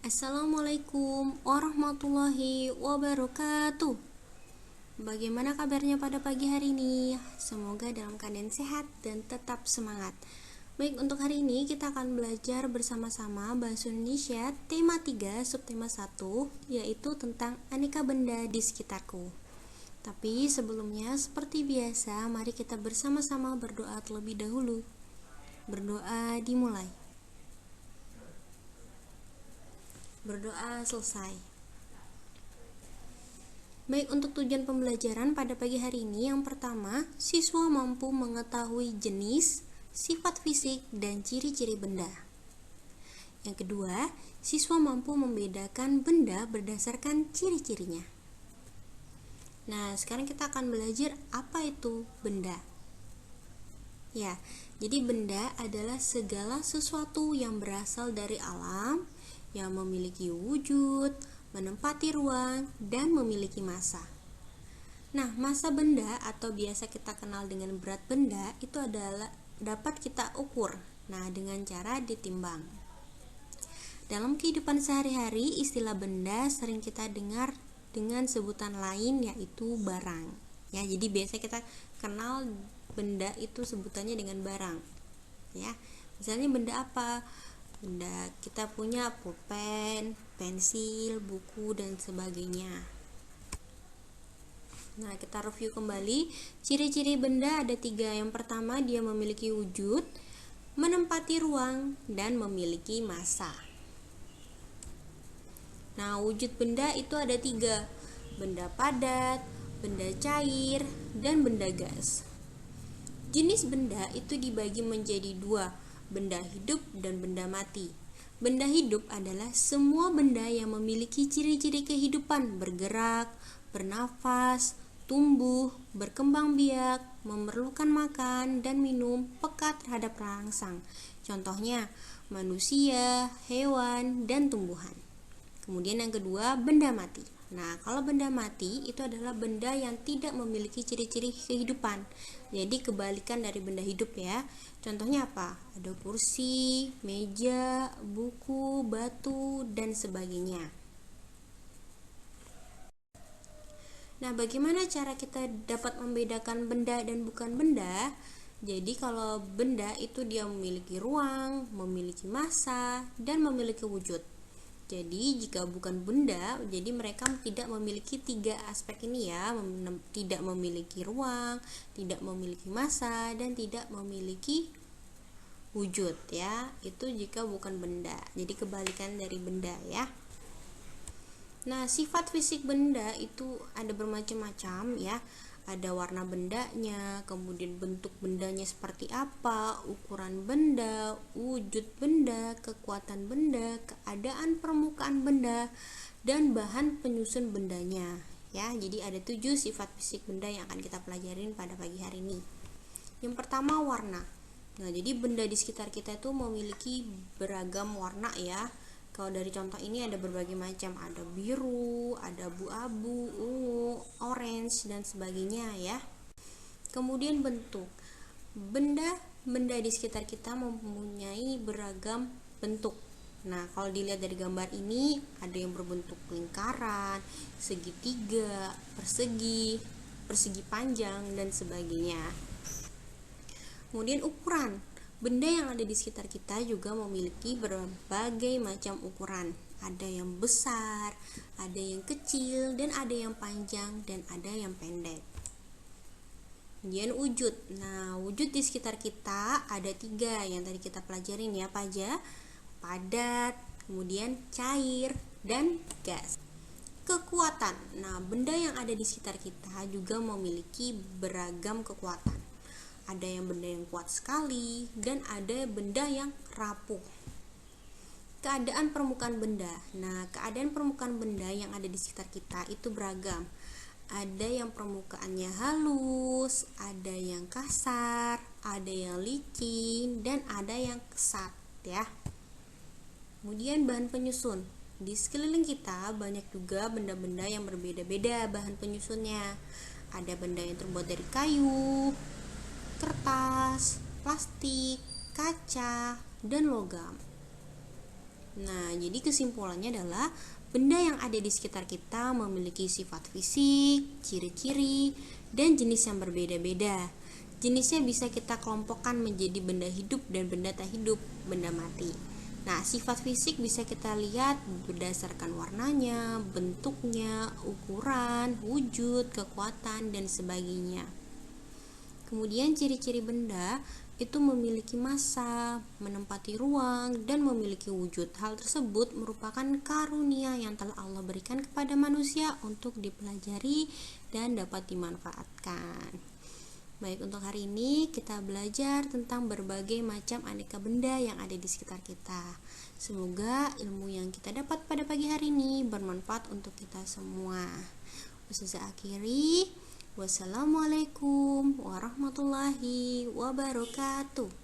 Assalamualaikum warahmatullahi wabarakatuh. Bagaimana kabarnya pada pagi hari ini? Semoga dalam keadaan sehat dan tetap semangat. Baik, untuk hari ini kita akan belajar bersama-sama Bahasa Indonesia tema 3 subtema 1, yaitu tentang aneka benda di sekitarku. Tapi sebelumnya, seperti biasa, mari kita bersama-sama berdoa terlebih dahulu. Berdoa dimulai. Berdoa selesai. Baik, untuk tujuan pembelajaran pada pagi hari ini, yang pertama, siswa mampu mengetahui jenis, sifat fisik, dan ciri-ciri benda. Yang kedua, siswa mampu membedakan benda berdasarkan ciri-cirinya. Nah, sekarang kita akan belajar apa itu benda. Ya, jadi benda adalah segala sesuatu yang berasal dari alam, yang memiliki wujud, menempati ruang, dan memiliki massa. Nah, massa benda atau biasa kita kenal dengan berat benda itu adalah dapat kita ukur. Nah, dengan cara ditimbang. Dalam kehidupan sehari-hari, istilah benda sering kita dengar dengan sebutan lain, yaitu barang. Ya, jadi biasa kita kenal benda itu sebutannya dengan barang. Ya, misalnya benda apa? Benda kita punya pulpen, pensil, buku, dan sebagainya. Nah, kita review kembali. Ciri-ciri benda ada 3. Yang pertama, dia memiliki wujud, menempati ruang, dan memiliki massa. Nah, wujud benda itu ada 3. Benda padat, benda cair, dan benda gas. Jenis benda itu dibagi menjadi 2, benda hidup dan benda mati. Benda hidup adalah semua benda yang memiliki ciri-ciri kehidupan, bergerak, bernafas, tumbuh, berkembang biak, memerlukan makan dan minum, peka terhadap rangsang. Contohnya, manusia, hewan, dan tumbuhan. Kemudian yang kedua, benda mati. Nah, kalau benda mati itu adalah benda yang tidak memiliki ciri-ciri kehidupan. Jadi kebalikan dari benda hidup ya. Contohnya apa? Ada kursi, meja, buku, batu, dan sebagainya. Nah, bagaimana cara kita dapat membedakan benda dan bukan benda? Jadi kalau benda itu dia memiliki ruang, memiliki massa, dan memiliki wujud. Jadi jika bukan benda, jadi mereka tidak memiliki 3 aspek ini ya, tidak memiliki ruang, tidak memiliki massa, dan tidak memiliki wujud ya. Itu jika bukan benda. Jadi kebalikan dari benda ya. Nah, sifat fisik benda itu ada bermacam-macam ya. Ada warna bendanya, kemudian bentuk bendanya seperti apa, ukuran benda, wujud benda, kekuatan benda, keadaan permukaan benda, dan bahan penyusun bendanya. Ya, jadi ada 7 sifat fisik benda yang akan kita pelajarin pada pagi hari ini. Yang pertama, warna. Nah, jadi benda di sekitar kita itu memiliki beragam warna ya. Kalau dari contoh ini ada berbagai macam, ada biru, ada abu-abu, ungu, orange, dan sebagainya ya. Kemudian bentuk. Benda di sekitar kita mempunyai beragam bentuk. Nah, kalau dilihat dari gambar ini, ada yang berbentuk lingkaran, segitiga, persegi panjang, dan sebagainya. Kemudian ukuran. Benda yang ada di sekitar kita juga memiliki berbagai macam ukuran. Ada yang besar, ada yang kecil, dan ada yang panjang, dan ada yang pendek. Kemudian wujud. Nah, wujud di sekitar kita ada 3 yang tadi kita pelajarin ya, padat, kemudian cair, dan gas. Kekuatan. Nah, benda yang ada di sekitar kita juga memiliki beragam kekuatan. Ada yang benda yang kuat sekali, dan ada benda yang rapuh. Keadaan permukaan benda. Nah, keadaan permukaan benda yang ada di sekitar kita itu beragam. Ada yang permukaannya halus, ada yang kasar, ada yang licin, dan ada yang kesat ya. Kemudian bahan penyusun. Di sekeliling kita banyak juga benda-benda yang berbeda-beda bahan penyusunnya. Ada benda yang terbuat dari kayu, kertas, plastik, kaca, dan logam. Nah, jadi kesimpulannya adalah benda yang ada di sekitar kita memiliki sifat fisik, ciri-ciri, dan jenis yang berbeda-beda. Jenisnya bisa kita kelompokkan menjadi benda hidup dan benda tak hidup, benda mati. Nah, sifat fisik bisa kita lihat berdasarkan warnanya, bentuknya, ukuran, wujud, kekuatan, dan sebagainya. Kemudian ciri-ciri benda itu memiliki massa, menempati ruang, dan memiliki wujud. Hal tersebut merupakan karunia yang telah Allah berikan kepada manusia untuk dipelajari dan dapat dimanfaatkan. Baik, untuk hari ini kita belajar tentang berbagai macam aneka benda yang ada di sekitar kita. Semoga ilmu yang kita dapat pada pagi hari ini bermanfaat untuk kita semua. Ustazah akhiri, wassalamualaikum warahmatullahi wabarakatuh.